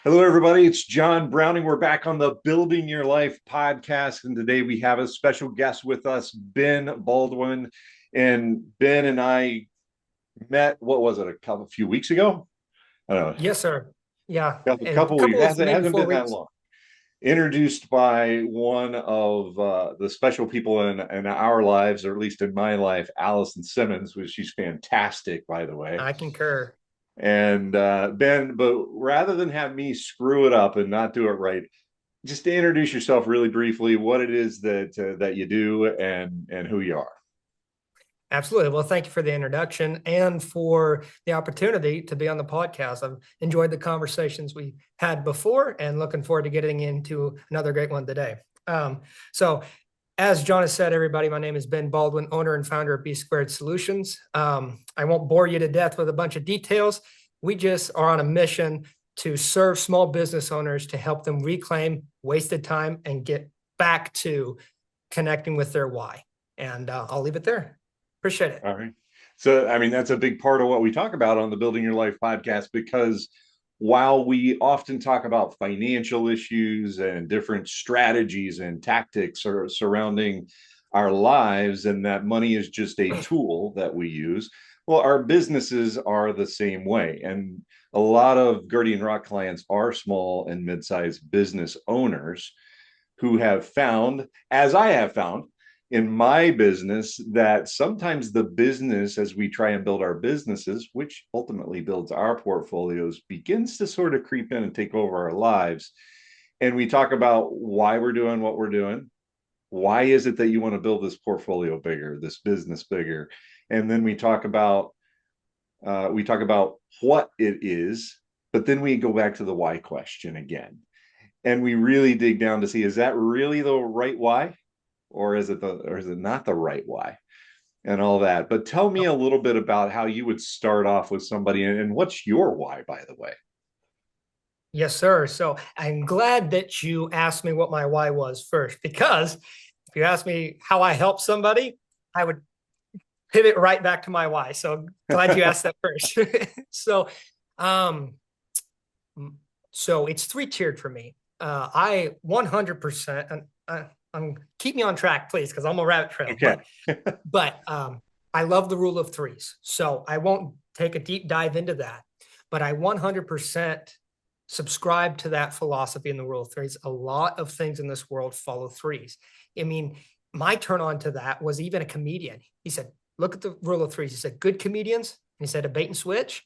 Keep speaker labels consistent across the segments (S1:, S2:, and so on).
S1: Hello, everybody. It's John Browning. We're back on the Building Your Life podcast. And today we have a special guest with us, Ben Baldwin. And Ben and I met, what was it, a few weeks ago? I don't
S2: Yes, sir. Yeah,
S1: know, a
S2: and a
S1: couple weeks.
S2: couple of
S1: It
S2: maybe
S1: hasn't
S2: four
S1: been that
S2: weeks.
S1: long. Introduced by one of the special people in our lives, or at least in my life, Allison Simmons, which she's fantastic, by the way.
S2: I concur.
S1: And Ben, but rather than have me screw it up and not do it right, just to introduce yourself really briefly, what it is that you do and who you are.
S2: Absolutely. Well, thank you for the introduction and for the opportunity to be on the podcast. I've enjoyed the conversations we had before and looking forward to getting into another great one today. So, as John has said, everybody, my name is Ben Baldwin, owner and founder of B Squared Solutions. I won't bore you to death with a bunch of details. We just are on a mission to serve small business owners to help them reclaim wasted time and get back to connecting with their why. And I'll leave it there. Appreciate it.
S1: All right. So, I mean, that's a big part of what we talk about on the Building Your Life podcast, because while we often talk about financial issues and different strategies and tactics surrounding our lives, and that money is just a tool that we use, well, our businesses are the same way. And a lot of Guardian Rock clients are small and mid-sized business owners who have found, as I have found in my business, that sometimes the business, as we try and build our businesses, which ultimately builds our portfolios, begins to sort of creep in and take over our lives. And we talk about why we're doing what we're doing. Why is it that you want to build this portfolio bigger, this business bigger? And then we talk about what it is, but then we go back to the why question again, and we really dig down to see, is that really the right why, or is it not the right why, and all that. But tell me a little bit about how you would start off with somebody, and what's your why, by the way.
S2: Yes, sir. So I'm glad that you asked me what my why was first, because if you asked me how I help somebody, I would pivot right back to my why. So glad you asked that first. so, um, so it's three-tiered for me. I 100%, and keep me on track, please, because I'm a rabbit trail.
S1: Okay.
S2: But I love the rule of threes. So I won't take a deep dive into that, but I 100% subscribe to that philosophy in the rule of threes. A lot of things in this world follow threes. I mean, my turn on to that was even a comedian. He said, look at the rule of threes. He said, good comedians, and he said, a bait and switch,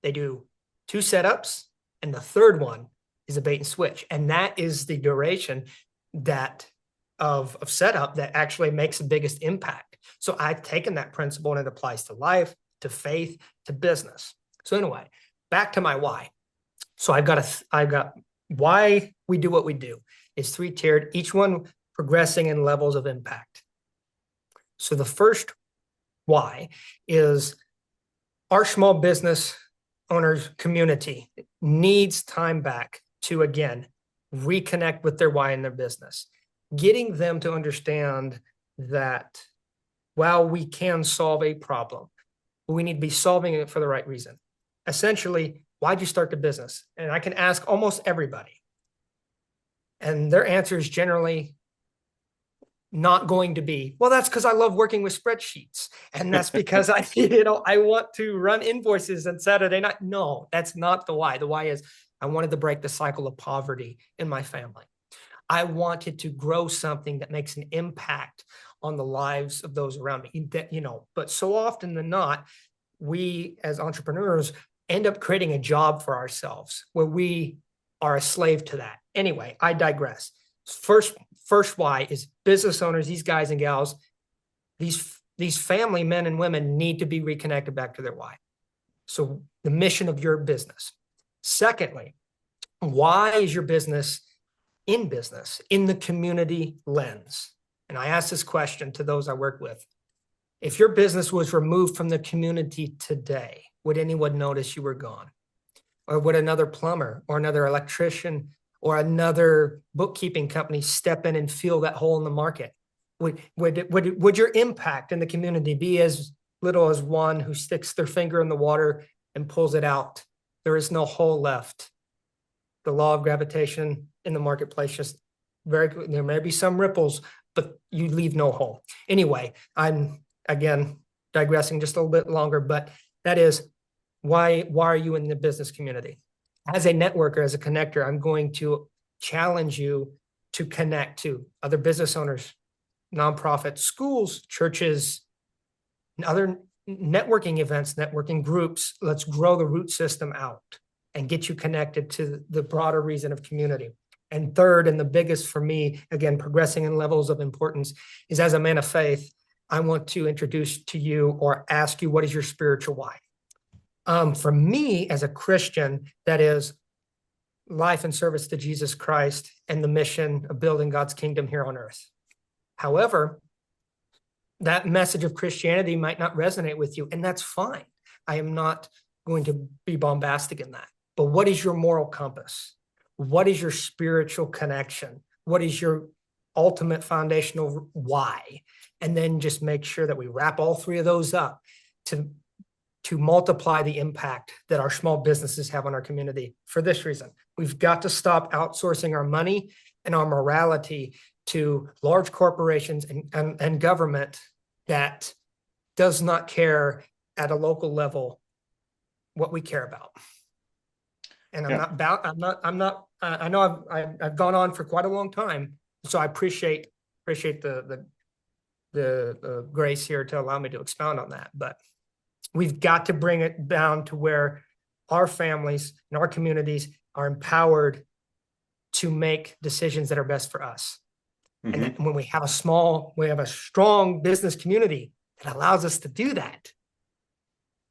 S2: they do two setups, and the third one is a bait and switch. And that is the duration that of setup that actually makes the biggest impact. So I've taken that principle and it applies to life, to faith, to business. So anyway, back to my why. So I've got why we do what we do. It's three-tiered, each one progressing in levels of impact. So the first why is our small business owners community needs time back to, again, reconnect with their why in their business, getting them to understand that while we can solve a problem, we need to be solving it for the right reason. Essentially, why'd you start the business? And I can ask almost everybody, and their answer is generally not going to be, well, that's because I love working with spreadsheets. And that's because I want to run invoices on Saturday night. No, that's not the why. The why is I wanted to break the cycle of poverty in my family. I wanted to grow something that makes an impact on the lives of those around me. But so often than not, we as entrepreneurs end up creating a job for ourselves where we are a slave to that. Anyway, I digress. First why is business owners, these guys and gals, these family men and women need to be reconnected back to their why. So the mission of your business. Secondly, why is your business in the community lens? And I ask this question to those I work with. If your business was removed from the community today, would anyone notice you were gone? Or would another plumber or another electrician or another bookkeeping company step in and fill that hole in the market? Would your impact in the community be as little as one who sticks their finger in the water and pulls it out? There is no hole left. the law of gravitation in the marketplace just there may be some ripples, but you leave no hole. Anyway, I'm again digressing just a little bit longer, but that is why are you in the business community? As a networker, as a connector, I'm going to challenge you to connect to other business owners, nonprofits, schools, churches, other networking events, networking groups. Let's grow the root system out and get you connected to the broader reason of community. And third, and the biggest for me, again, progressing in levels of importance, is as a man of faith, I want to introduce to you or ask you, what is your spiritual why? For me, as a Christian, that is life and service to Jesus Christ and the mission of building God's kingdom here on earth. However, that message of Christianity might not resonate with you, and that's fine. I am not going to be bombastic in that. But what is your moral compass? What is your spiritual connection? What is your ultimate foundational why? And then just make sure that we wrap all three of those up to multiply the impact that our small businesses have on our community. For this reason, we've got to stop outsourcing our money and our morality to large corporations and government that does not care at a local level what we care about. And I know I've gone on for quite a long time, so I appreciate the grace here to allow me to expound on that. But we've got to bring it down to where our families and our communities are empowered to make decisions that are best for us. Mm-hmm. And when we have a strong business community that allows us to do that,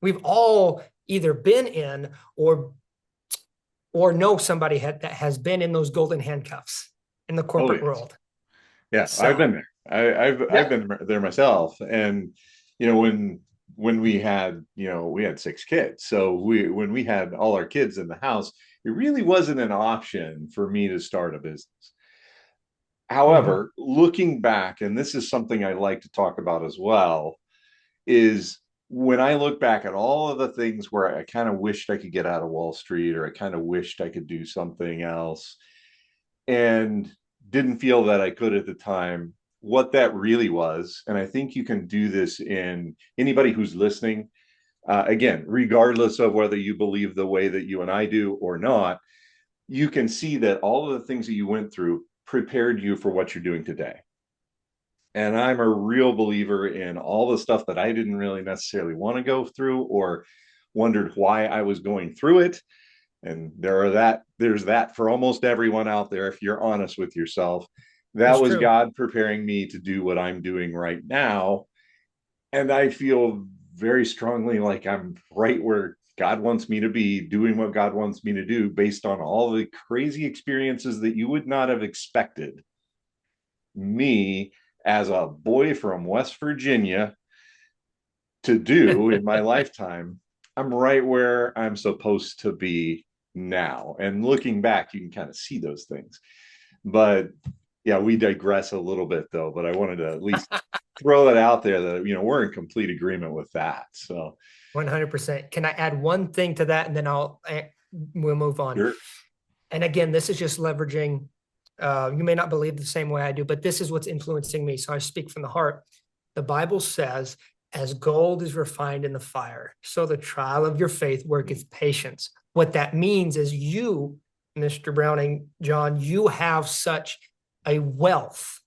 S2: we've all either been in or know somebody that has been in those golden handcuffs in the corporate world.
S1: Yeah, so, I've been there. I've been there myself. And when we had 6 kids, so when we had all our kids in the house, it really wasn't an option for me to start a business. However, looking back, and this is something I like to talk about as well, is when I look back at all of the things where I kind of wished I could get out of Wall Street, or I kind of wished I could do something else and didn't feel that I could at the time, what that really was. And I think you can do this in anybody who's listening. Again, regardless of whether you believe the way that you and I do or not, you can see that all of the things that you went through prepared you for what you're doing today. And I'm a real believer in all the stuff that I didn't really necessarily want to go through or wondered why I was going through it. And there's that for almost everyone out there, if you're honest with yourself. That was true. God preparing me to do what I'm doing right now. And I feel very strongly like I'm right where God wants me to be, doing what God wants me to do, based on all the crazy experiences that you would not have expected me as a boy from West Virginia to do in my lifetime. I'm right where I'm supposed to be now. And looking back, you can kind of see those things. But yeah, we digress a little bit though, but I wanted to at least throw that out there that, we're in complete agreement with that. So
S2: 100%. Can I add one thing to that? And then we'll move on.
S1: Sure.
S2: And again, this is just leveraging, you may not believe the same way I do, but this is what's influencing me. So I speak from the heart. The Bible says, as gold is refined in the fire, so the trial of your faith worketh patience. What that means is you, Mr. Browning, John, you have such a wealth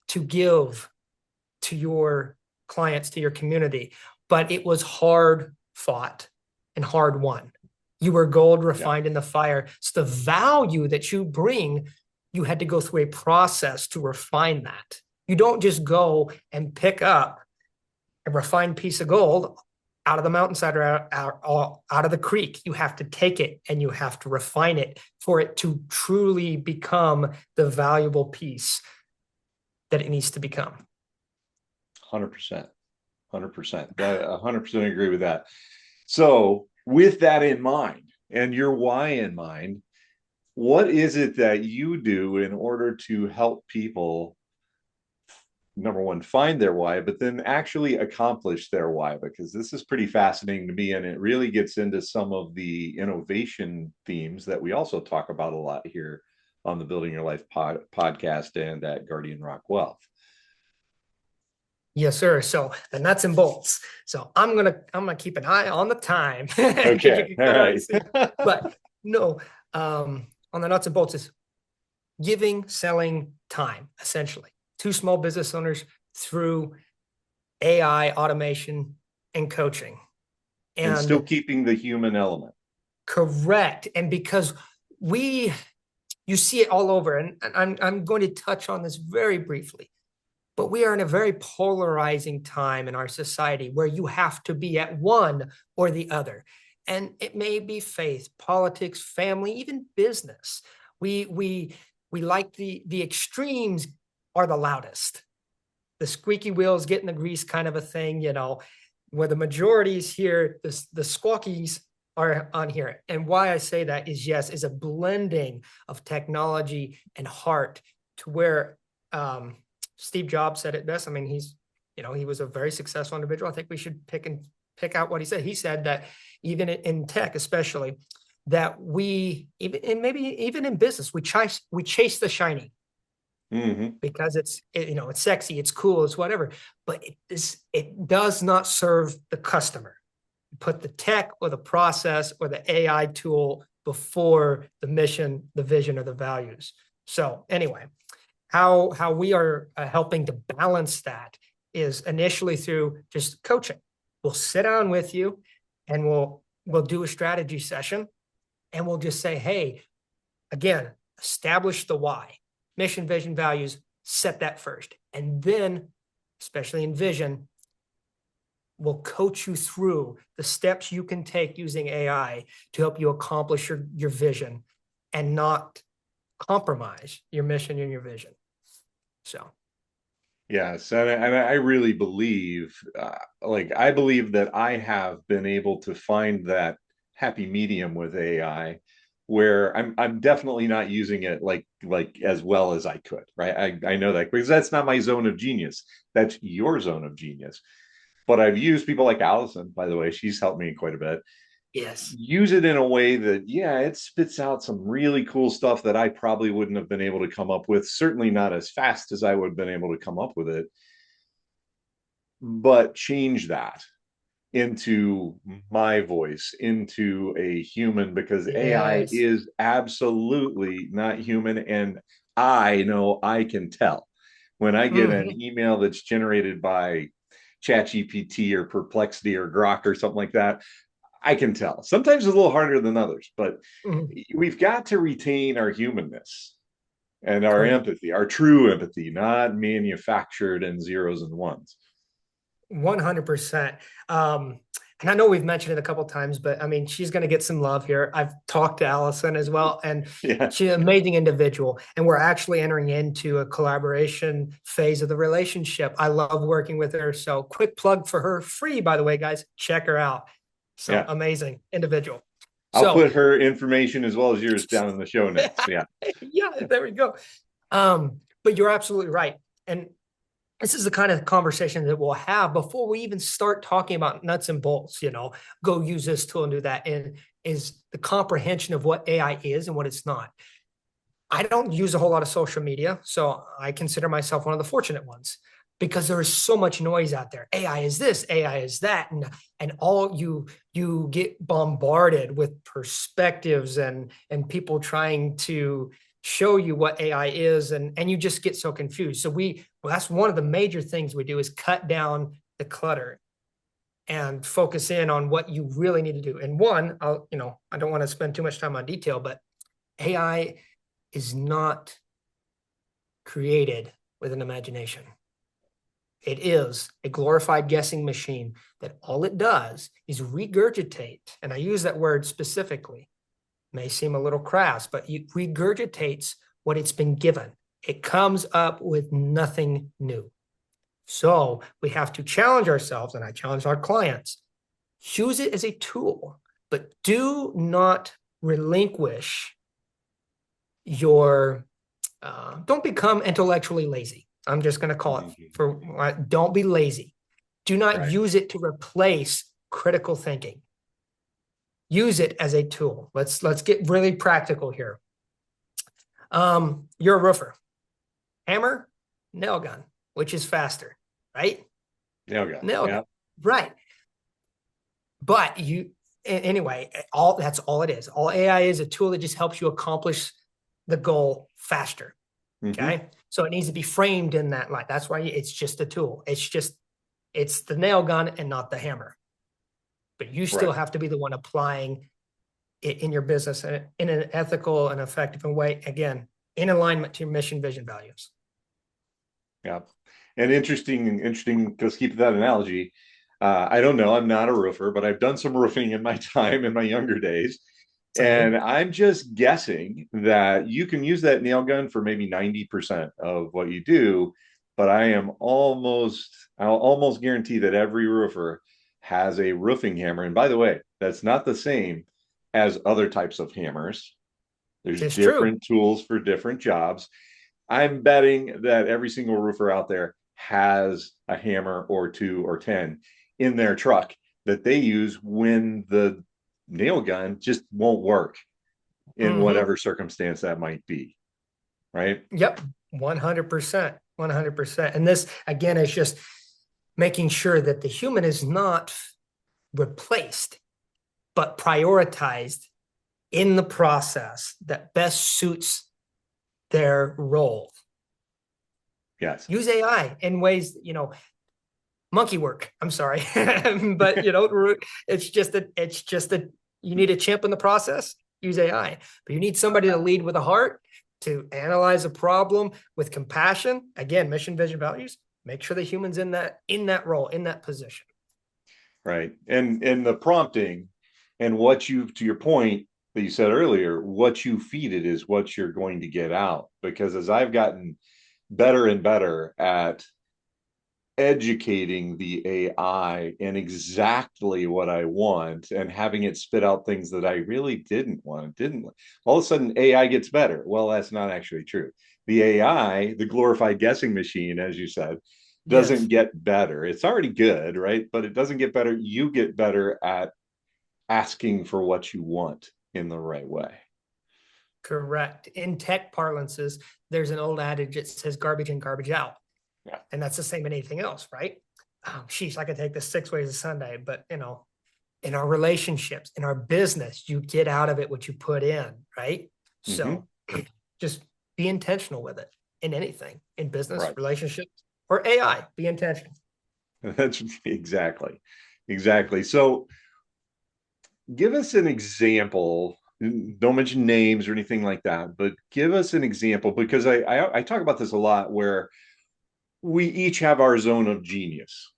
S2: to give to your clients, to your community, but it was hard fought and hard won. You were gold refined in the fire. So the value that you bring, you had to go through a process to refine that. You don't just go and pick up a refined piece of gold out of the mountainside or out of the creek. You have to take it and you have to refine it for it to truly become the valuable piece that it needs to become.
S1: 100%. 100%. I 100% agree with that. So with that in mind and your why in mind, what is it that you do in order to help people number one, find their why, but then actually accomplish their why, because this is pretty fascinating to me. And it really gets into some of the innovation themes that we also talk about a lot here on the Building Your Life podcast and at Guardian Rock Wealth.
S2: Yes, sir. So the nuts and bolts. So I'm gonna keep an eye on the time because you
S1: Okay.
S2: can
S1: All
S2: cut out
S1: right.
S2: and see. But no, on the nuts and bolts is giving, selling time, essentially, to small business owners through AI automation and coaching.
S1: And still
S2: And
S1: keeping the human element.
S2: correct. And because we you see it all over, and I'm going to touch on this very briefly. But we are in a very polarizing time in our society where you have to be at one or the other. And it may be faith, politics, family, even business. We like the extremes are the loudest. The squeaky wheels getting the grease kind of a thing, where the majority is here, the squawkies are on here. And why I say that is, yes, is a blending of technology and heart to where Steve Jobs said it best. I mean, he was a very successful individual. I think we should pick out what he said. He said that even in tech, especially, that we even and maybe even in business, we chase the shiny
S1: Mm-hmm.
S2: because it's sexy, it's cool, it's whatever. But it does not serve the customer. Put the tech or the process or the AI tool before the mission, the vision, or the values. So anyway, how we are helping to balance that is initially through just coaching. We'll sit down with you and we'll do a strategy session, and we'll just say, hey, again, establish the why, mission, vision, values, set that first. And then, especially in vision, we'll coach you through the steps you can take using AI to help you accomplish your vision and not compromise your mission and your vision. So,
S1: Yes, and I really believe, I believe that I have been able to find that happy medium with AI, where I'm definitely not using it like as well as I could, right? I know that because that's not my zone of genius. That's your zone of genius. But I've used people like Allison, by the way, she's helped me quite a bit.
S2: yes.
S1: Use it in a way that, yeah, it spits out some really cool stuff that I probably wouldn't have been able to come up with, certainly not as fast as I would have been able to come up with it, but change that into my voice, into a human, because AI
S2: Yes.
S1: is absolutely not human. And I know I can tell when I get an
S2: Mhm.
S1: email that's generated by ChatGPT or Perplexity or Grok or something like that. I can tell. Sometimes it's a little harder than others, but
S2: Mhm.
S1: we've got to retain our humanness and our
S2: Great.
S1: empathy, our true empathy, not manufactured and zeros and ones.
S2: 100%. And I know we've mentioned it a couple times, but I mean, she's going to get some love here. I've talked to Allison as well, and
S1: Yeah.
S2: she's an amazing individual. And we're actually entering into a collaboration phase of the relationship. I love working with her. So, quick plug for her, free, by the way, guys. Check her out. So,
S1: Yeah.
S2: amazing individual.
S1: I'll
S2: So,
S1: put her information as well as yours down in the show notes. Yeah.
S2: yeah, there we go. But you're absolutely right. And this is the kind of conversation that we'll have before we even start talking about nuts and bolts, go use this tool and do that. And is the comprehension of what AI is and what it's not. I don't use a whole lot of social media, so I consider myself one of the fortunate ones because there is so much noise out there. AI is this, AI is that, and all you get bombarded with perspectives and people trying to show you what AI is, and you just get so confused. So that's one of the major things we do is cut down the clutter and focus in on what you really need to do. And one, I don't want to spend too much time on detail, but AI is not created with an imagination. It is a glorified guessing machine that all it does is regurgitate. And I use that word specifically. May seem a little crass, but it regurgitates what it's been given. It comes up with nothing new. So we have to challenge ourselves, and I challenge our clients. Use it as a tool, but do not relinquish your don't become intellectually lazy. I'm just going to call it
S1: Mhm.
S2: for, don't be lazy. Do not
S1: Right.
S2: use it to replace critical thinking. Use it as a tool. Let's get really practical here. You're a roofer. Hammer, nail gun, which is faster, right?
S1: Nail gun.
S2: Nail gun,
S1: Yeah.
S2: right? But anyway, all that's all it is. All AI is a tool that just helps you accomplish the goal faster.
S1: Hmm.
S2: Okay, so it needs to be framed in that light. That's why it's just a tool. It's the nail gun and not the hammer. But you still
S1: Right.
S2: have to be the one applying it in your business in an ethical and effective way. Again, in alignment to your mission, vision, values.
S1: Yeah. And interesting. Let's keep that analogy. I don't know. I'm not a roofer, but I've done some roofing in my time in my younger days.
S2: Same.
S1: And I'm just guessing that you can use that nail gun for maybe 90% of what you do. But I'll almost guarantee that every roofer has a roofing hammer. And by the way, that's not the same as other types of hammers. There's
S2: It's true.
S1: different tools for different jobs. I'm betting that every single roofer out there has a hammer or two or 10 in their truck that they use when the nail gun just won't work in
S2: Mm-hmm.
S1: whatever circumstance that might be. Right.
S2: Yep. 100%. 100%. And this, again, is just making sure that the human is not replaced, but prioritized in the process that best suits their role.
S1: Yes.
S2: Use AI in ways, monkey work. I'm sorry. But it's just that you need a chimp in the process, use AI. But you need somebody to lead with a heart, to analyze a problem with compassion. Again, mission, vision, values. Make sure the human's in that role, in that position.
S1: Right. And the prompting and what you, to your point that you said earlier, what you feed it is what you're going to get out. Because as I've gotten better and better at educating the AI in exactly what I want and having it spit out things that I really didn't want, didn't all of a sudden AI gets better. Well, that's not actually true. The AI, the glorified guessing machine, as you said, doesn't
S2: Yes.
S1: get better. It's already good, right? But it doesn't get better. You get better at asking for what you want in the right way.
S2: Correct. In tech parlances, there's an old adage that says garbage in, garbage out.
S1: Yeah.
S2: And that's the same in anything else, right? Sheesh, I could take this 6 ways to Sunday, but in our relationships, in our business, you get out of it what you put in, right?
S1: Mm-hmm.
S2: So just be intentional with it in anything, in business,
S1: Right.
S2: relationships, or AI. Be intentional.
S1: That's exactly. So give us an example. Don't mention names or anything like that, but give us an example because I talk about this a lot where we each have our zone of genius.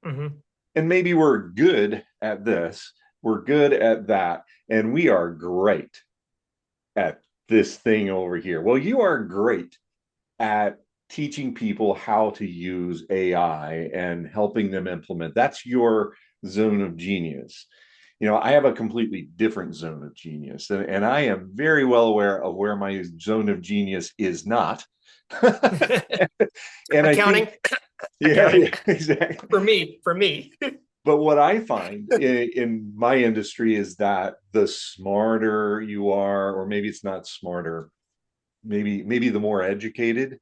S2: Mm-hmm.
S1: And maybe we're good at this, we're good at that, and we are great at this thing over here. Well, you are great at teaching people how to use AI and helping them implement. That's your zone of genius. I have a completely different zone of genius, and I am very well aware of where my zone of genius is not. And I
S2: Accounting,
S1: think, yeah,
S2: accounting
S1: yeah, exactly.
S2: for me.
S1: But what I find in my industry is that the smarter you are, or maybe it's not smarter, maybe the more educated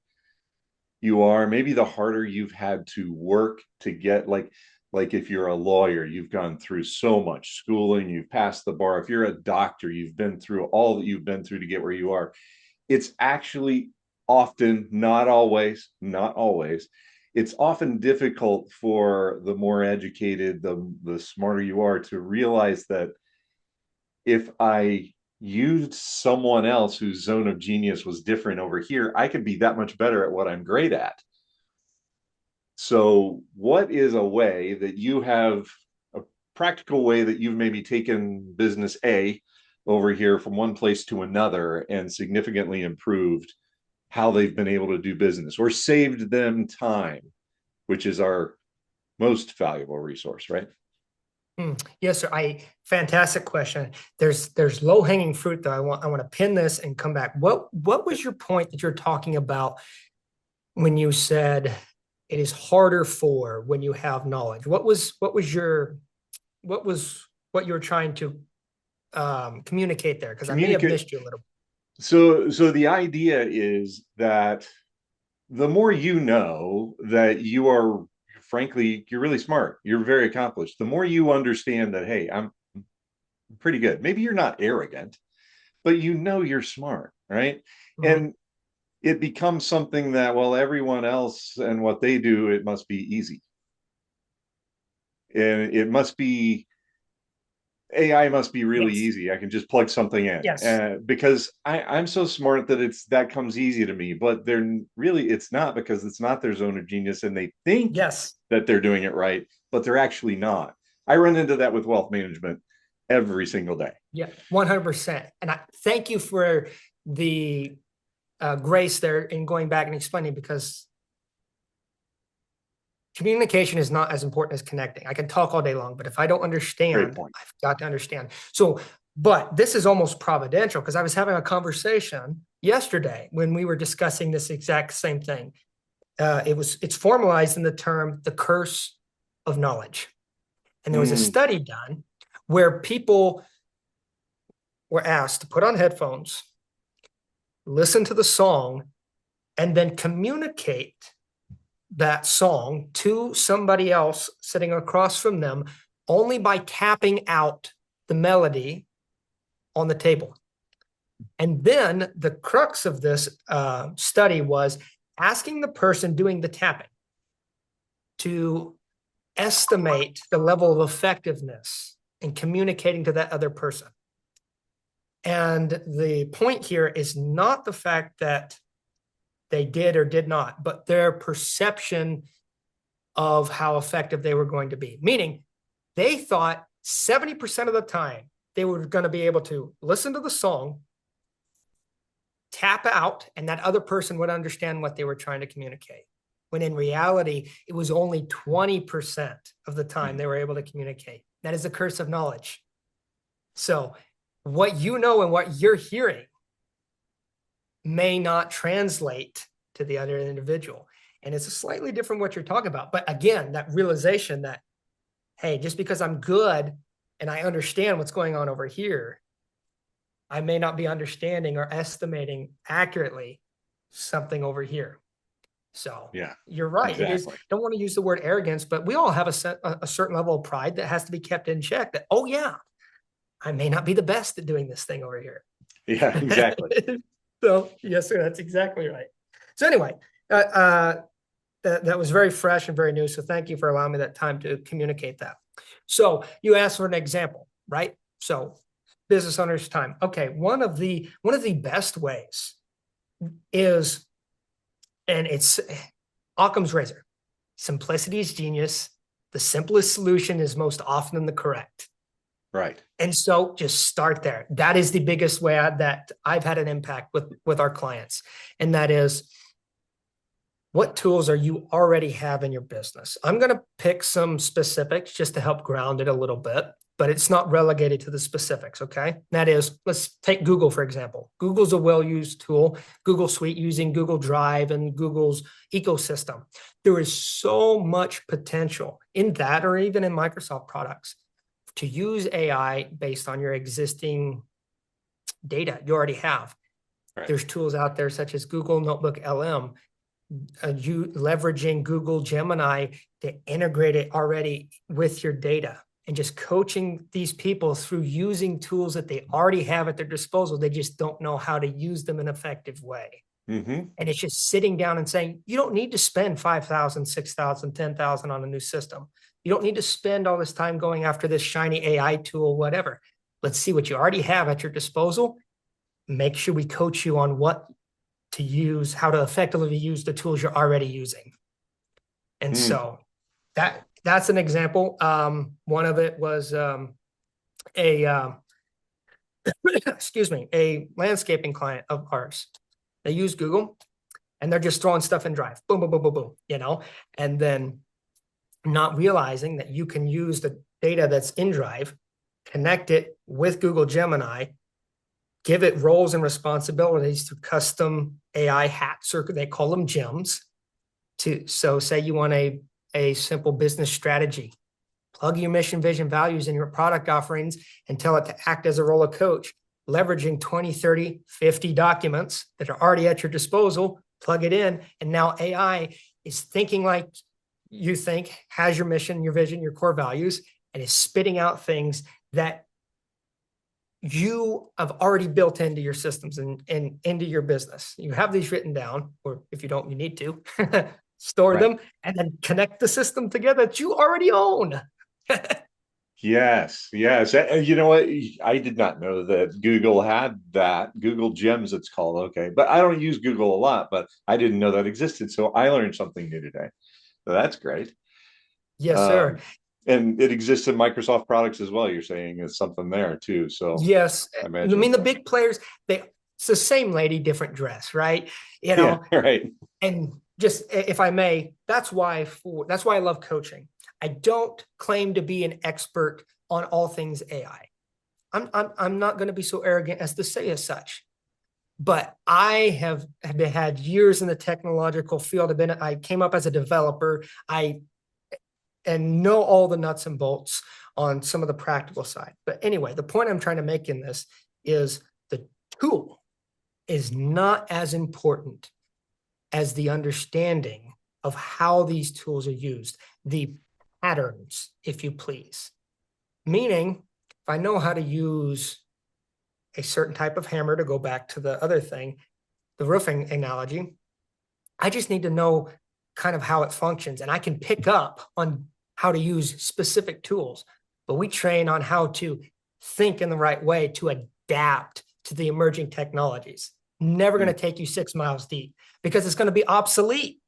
S1: you are, maybe the harder you've had to work to get like if you're a lawyer, you've gone through so much schooling, you've passed the bar. If you're a doctor, you've been through all that you've been through to get where you are. It's actually often, not always, it's often difficult for the more educated, the smarter you are to realize that if I used someone else whose zone of genius was different over here, I could be that much better at what I'm great at. So, what is a way that you have a practical way that you've maybe taken business A over here from one place to another and significantly improved how they've been able to do business or saved them time, which is our most valuable resource, right?
S2: Yes, sir. Fantastic question. There's low hanging fruit though. I want to pin this and come back. What was your point that you're talking about when you said it is harder for when you have knowledge. What was what you were trying to communicate there? Because I may have
S1: Communicate.
S2: missed you a little.
S1: So the idea is that the more you know that you are, frankly, you're really smart, you're very accomplished, the more you understand that, hey, I'm pretty good. Maybe you're not arrogant, but you know you're smart, right?
S2: Mhm.
S1: And it becomes something that, well, everyone else and what they do, it must be easy. And it must be AI must be really
S2: Yes.
S1: easy. I can just plug something in
S2: Yes.
S1: because I'm so smart that that comes easy to me. But they're really it's not, because it's not their zone of genius, and they think
S2: Yes.
S1: that they're doing it right, but they're actually not. I run into that with wealth management every single day.
S2: Yeah. 100%. And I thank you for the grace there in going back and explaining, because communication is not as important as connecting. I can talk all day long, but if I don't
S1: Great
S2: understand,
S1: point.
S2: I've got to understand. So, but this is almost providential, because I was having a conversation yesterday when we were discussing this exact same thing. It's formalized in the term the curse of knowledge. And there was a
S1: Mm,
S2: study done where people were asked to put on headphones, listen to the song, and then communicate that song to somebody else sitting across from them only by tapping out the melody on the table. And then the crux of this study was asking the person doing the tapping to estimate the level of effectiveness in communicating to that other person. And the point here is not the fact that they did or did not, but their perception of how effective they were going to be. Meaning they thought 70% of the time they were going to be able to listen to the song, tap out, and that other person would understand what they were trying to communicate. When in reality, it was only 20% of the time they were able to communicate. That is the curse of knowledge. So what you know and what you're hearing may not translate to the other individual. And it's a slightly different what you're talking about. But again, that realization that, hey, just because I'm good and I understand what's going on over here, I may not be understanding or estimating accurately something over here. So
S1: yeah,
S2: you're right. It is,
S1: exactly.
S2: don't want to use the word arrogance, but we all have a certain level of pride that has to be kept in check, that, oh yeah, I may not be the best at doing this thing over here.
S1: Yeah, exactly.
S2: So yes, sir, that's exactly right. So anyway, that was very fresh and very new. So thank you for allowing me that time to communicate that. So you asked for an example, right? So business owners' time. Okay, one of the best ways is, and it's Occam's razor. Simplicity is genius. The simplest solution is most often the correct.
S1: Right.
S2: And so just start there. That is the biggest way that I've had an impact with our clients. And that is, what tools are you already have in your business? I'm going to pick some specifics just to help ground it a little bit, but it's not relegated to the specifics. Okay. That is, let's take Google, for example. Google's a well-used tool, Google Suite, using Google Drive and Google's ecosystem. There is so much potential in that, or even in Microsoft products, to use AI based on your existing data you already have.
S1: Right.
S2: There's tools out there such as Google Notebook LM, you leveraging Google Gemini to integrate it already with your data, and just coaching these people through using tools that they already have at their disposal. They just don't know how to use them in an effective way.
S1: Mm-hmm.
S2: And it's just sitting down and saying, you don't need to spend 5,000, 6,000, 10,000 on a new system. You don't need to spend all this time going after this shiny AI tool, whatever. Let's see what you already have at your disposal. Make sure we coach you on what to use, how to effectively use the tools you're already using. And
S1: Mm.
S2: so that's an example. One of it was a excuse me, a landscaping client of ours. They use Google and they're just throwing stuff in Drive, boom, boom, boom, boom, boom, and then not realizing that you can use the data that's in Drive, connect it with Google Gemini, give it roles and responsibilities to custom AI hats, or they call them gems, So say you want a simple business strategy, plug your mission, vision, values in your product offerings and tell it to act as a role of coach, leveraging 20, 30, 50 documents that are already at your disposal, plug it in. And now AI is thinking like you think, has your mission, your vision, your core values, and is spitting out things that you have already built into your systems and into your business. You have these written down, or if you don't, you need to store
S1: Right.
S2: them and then connect the system together that you already own.
S1: Yes, yes. You know what? I did not know that Google had that. Google Gems, it's called. Okay. But I don't use Google a lot, but I didn't know that existed. So I learned something new today. So that's great.
S2: Yes, sir.
S1: Um, and it exists in Microsoft products as well. You're saying is something there too. So
S2: Yes.
S1: I
S2: I
S1: imagine
S2: mean,
S1: it
S2: the
S1: does.
S2: big players, it's the same lady, different dress, right? You
S1: Yeah,
S2: know,
S1: right.
S2: and just if I may, that's why I love coaching. I don't claim to be an expert on all things AI. I'm not going to be so arrogant as to say as such. But have had years in the technological field. I came up as a developer. I and know all the nuts and bolts on some of the practical side. But anyway, the point I'm trying to make in this is the tool is not as important as the understanding of how these tools are used, the patterns, if you please. Meaning, if I know how to use a certain type of hammer, to go back to the other thing, the roofing analogy, I just need to know kind of how it functions, and I can pick up on how to use specific tools. But we train on how to think in the right way to adapt to the emerging technologies. Never going to take you 6 miles deep because it's going to be obsolete.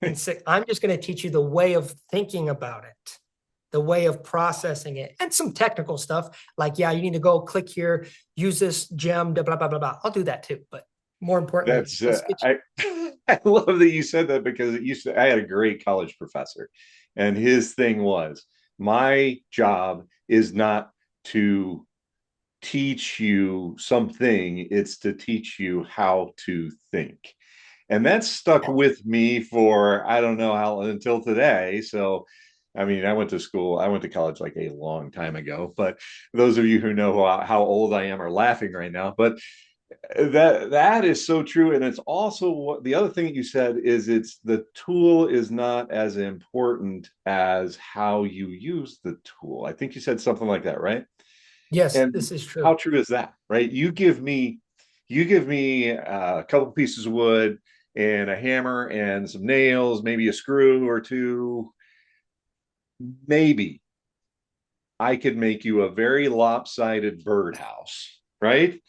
S2: And so I'm just going to teach you the way of thinking about it, the way of processing it, and some technical stuff like, yeah, you need to go click here, use this gem, blah, blah, blah, blah, blah. I'll do that too. But more importantly,
S1: That's
S2: let's get
S1: I I love that you said that because it used to I had a great college professor and his thing was my job is not to teach you something, it's to teach you how to think. And that stuck
S2: you.
S1: with me for I don't know how until today. So I mean, I went to college like a long time ago, but those of you who know how old I am are laughing right now. But that is so true, and it's also what the other thing that you said is it's the tool is not as important as how you use the tool. I think you said something like that, right?
S2: Yes,
S1: And
S2: this is
S1: how
S2: true.
S1: true is that, right? You give me a couple pieces of wood and a hammer and some nails, maybe a screw or two. Maybe I could make you a very lopsided birdhouse, right?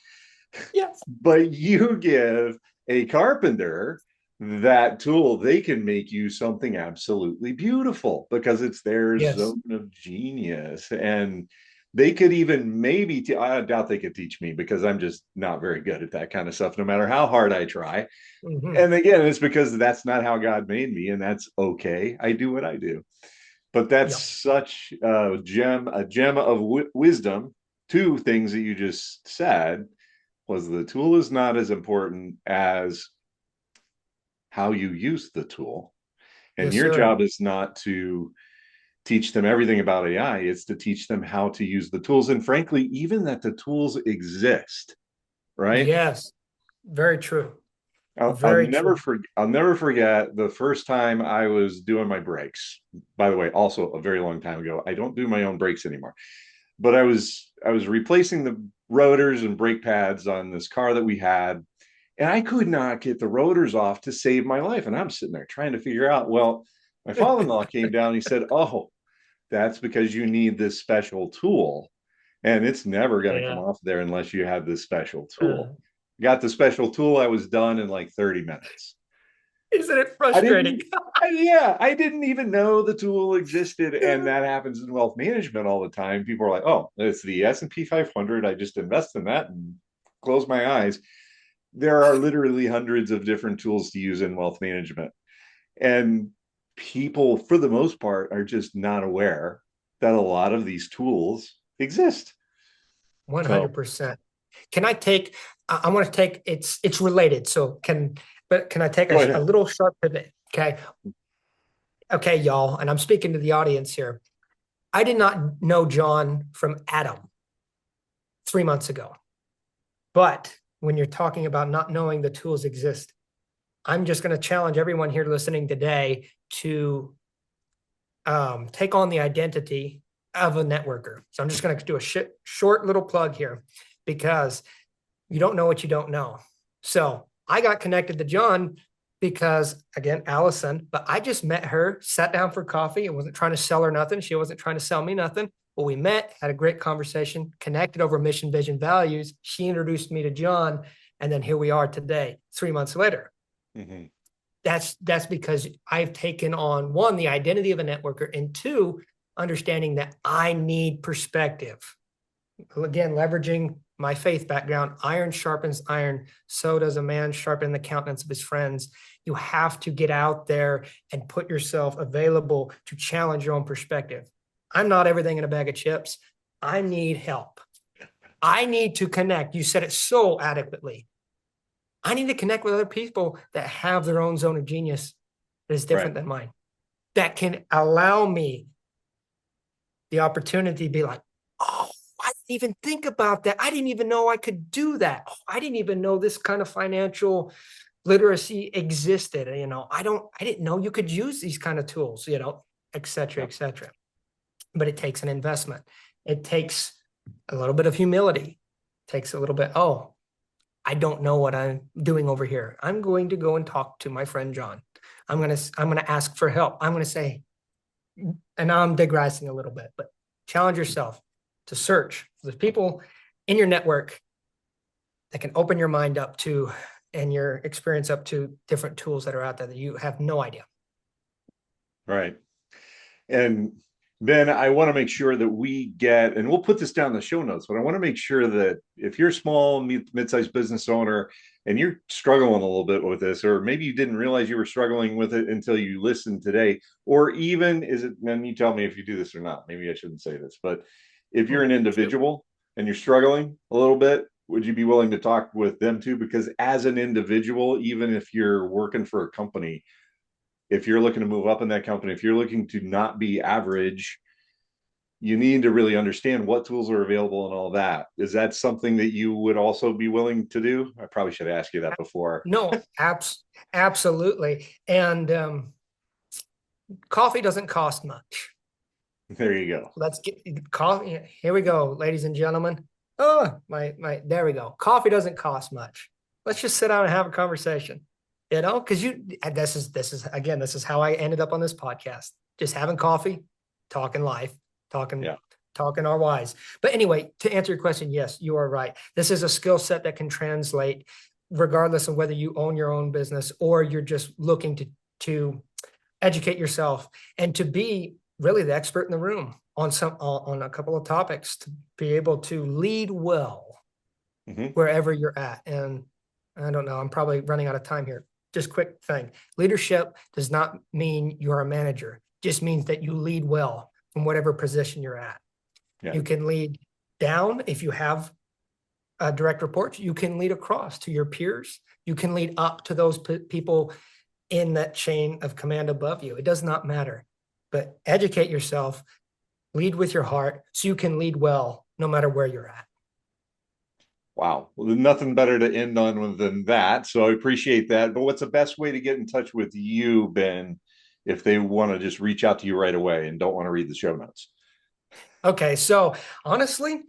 S2: Yes.
S1: But you give a carpenter that tool, they can make you something absolutely beautiful because it's their
S2: Yes.
S1: zone of genius. And they could even maybe, I doubt they could teach me because I'm just not very good at that kind of stuff, no matter how hard I try.
S2: Hmm.
S1: And again, it's because that's not how God made me, and that's okay. I do what I do. But that's
S2: Yep.
S1: such a gem of wisdom. Two things that you just said was the tool is not as important as how you use the tool. And
S2: Yes,
S1: your
S2: sir.
S1: job is not to teach them everything about AI, it's to teach them how to use the tools. And frankly, even that the tools exist, right?
S2: Yes. Very true.
S1: I'll
S2: Very
S1: never
S2: true.
S1: forget. I'll never forget the first time I was doing my brakes. By the way, also a very long time ago. I don't do my own brakes anymore. But I was replacing the rotors and brake pads on this car that we had, and I could not get the rotors off to save my life. And I'm sitting there trying to figure out. Well, my father-in-law came down and he said, "Oh, that's because you need this special tool, and it's never going to come
S2: Yeah.
S1: off there unless you have this special tool."
S2: Uh,
S1: Got the special tool. I was done in like 30 minutes.
S2: isn't it
S1: I
S2: frustrating?
S1: didn't, yeah, I didn't even know the tool existed. And that happens in wealth management all the time. People are like, oh, it's the S&P 500. I just invest in that and close my eyes. There are literally hundreds of different tools to use in wealth management. And people, for the most part, are just not aware that a lot of these tools exist. So
S2: 100%. Can I take, I want to take, it's related. So can I take
S1: go
S2: a
S1: ahead.
S2: little sharp pivot? Okay. Okay, y'all. And I'm speaking to the audience here. I did not know John from Adam 3 months ago. But when you're talking about not knowing the tools exist, I'm just going to challenge everyone here listening today to take on the identity of a networker. So I'm just going to do a short little plug here because you don't know what you don't know. So I got connected to John because, again, Allison, but I just met her, sat down for coffee. I wasn't trying to sell her nothing. She wasn't trying to sell me nothing. But we met, had a great conversation, connected over mission, vision, values. She introduced me to John. And then here we are today, 3 months later.
S1: Mm-hmm.
S2: That's because I've taken on, one, the identity of a networker, and two, understanding that I need perspective. Again, leveraging my faith background, iron sharpens iron, so does a man sharpen the countenance of his friends. You have to get out there and put yourself available to challenge your own perspective. I'm not everything in a bag of chips. I need help. I need to connect. You said it so adequately. I need to connect with other people that have their own zone of genius that is different
S1: Right.
S2: than mine, that can allow me the opportunity to be like, oh, I didn't even think about that. I didn't even know I could do that. Oh, I didn't even know this kind of financial literacy existed. I didn't know you could use these kind of tools, et cetera,
S1: Yep.
S2: et cetera. But it takes an investment. It takes a little bit of humility. It takes a little bit, oh, I don't know what I'm doing over here. I'm going to go and talk to my friend John. I'm gonna ask for help. I'm gonna say, and now I'm digressing a little bit, but challenge yourself to search for the people in your network that can open your mind up to and your experience up to different tools that are out there that you have no idea.
S1: Right. And Ben, I want to make sure that we get, and we'll put this down in the show notes, but I want to make sure that if you're a small, mid-sized business owner and you're struggling a little bit with this, or maybe you didn't realize you were struggling with it until you listened today, or even is it, and you tell me if you do this or not, maybe I shouldn't say this, but if you're an individual and you're struggling a little bit, would you be willing to talk with them too? Because as an individual, even if you're working for a company, if you're looking to move up in that company, if you're looking to not be average, you need to really understand what tools are available and all that. Is that something that you would also be willing to do? I probably should ask you that before.
S2: No, absolutely. And coffee doesn't cost much.
S1: There you go.
S2: Let's get coffee. Here we go, ladies and gentlemen. Oh, there we go. Coffee doesn't cost much. Let's just sit down and have a conversation. Because this is how I ended up on this podcast. Just having coffee, talking life, talking,
S1: Yeah.
S2: talking our whys. But anyway, to answer your question, yes, you are right. This is a skill set that can translate regardless of whether you own your own business or you're just looking to educate yourself and to be really the expert in the room on a couple of topics, to be able to lead well wherever you're at. And I don't know, I'm probably running out of time here. Just quick thing. Leadership does not mean you're a manager. It just means that you lead well from whatever position you're at.
S1: Yeah.
S2: You can lead down if you have direct reports. You can lead across to your peers. You can lead up to those people in that chain of command above you. It does not matter. But educate yourself, lead with your heart so you can lead well no matter where you're at.
S1: Wow. Well, there's nothing better to end on than that. So I appreciate that. But what's the best way to get in touch with you, Ben, if they want to just reach out to you right away and don't want to read the show notes?
S2: Okay. So honestly,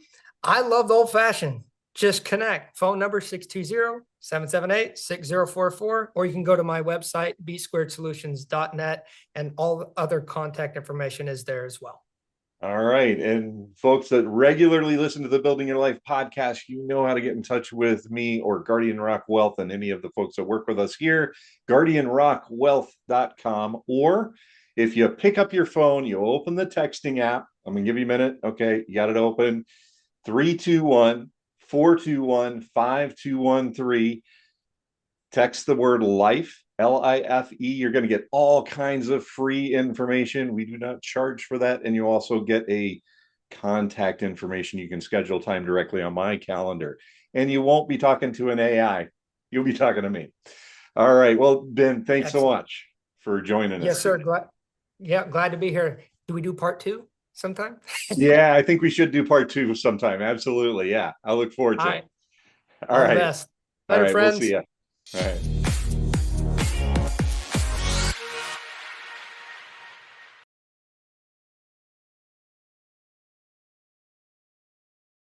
S2: I love the old fashioned. Just connect. Phone number 620-778-6044, or you can go to my website, bsquaredsolutions.net, and all the other contact information is there as well.
S1: All right. And folks that regularly listen to the Building Your Life podcast, you know how to get in touch with me or Guardian Rock Wealth and any of the folks that work with us here, guardianrockwealth.com. Or if you pick up your phone, you open the texting app. I'm going to give you a minute. Okay. You got it open. 321-421-5213. Text the word life, LIFE. You're going to get all kinds of free information. We do not charge for that. And you also get a contact information. You can schedule time directly on my calendar. And you won't be talking to an AI. You'll be talking to me. All right. Well, Ben, thanks so
S2: Excellent.
S1: much for joining
S2: Yes,
S1: us
S2: sir.
S1: today.
S2: Glad to be here. Do we do part two sometime?
S1: Yeah, I think we should do part two sometime. Absolutely. Yeah. I look forward
S2: All
S1: to it.
S2: right.
S1: All
S2: All the
S1: right.
S2: best.
S1: All
S2: Later,
S1: right. We'll see
S2: friends.
S1: you. All right.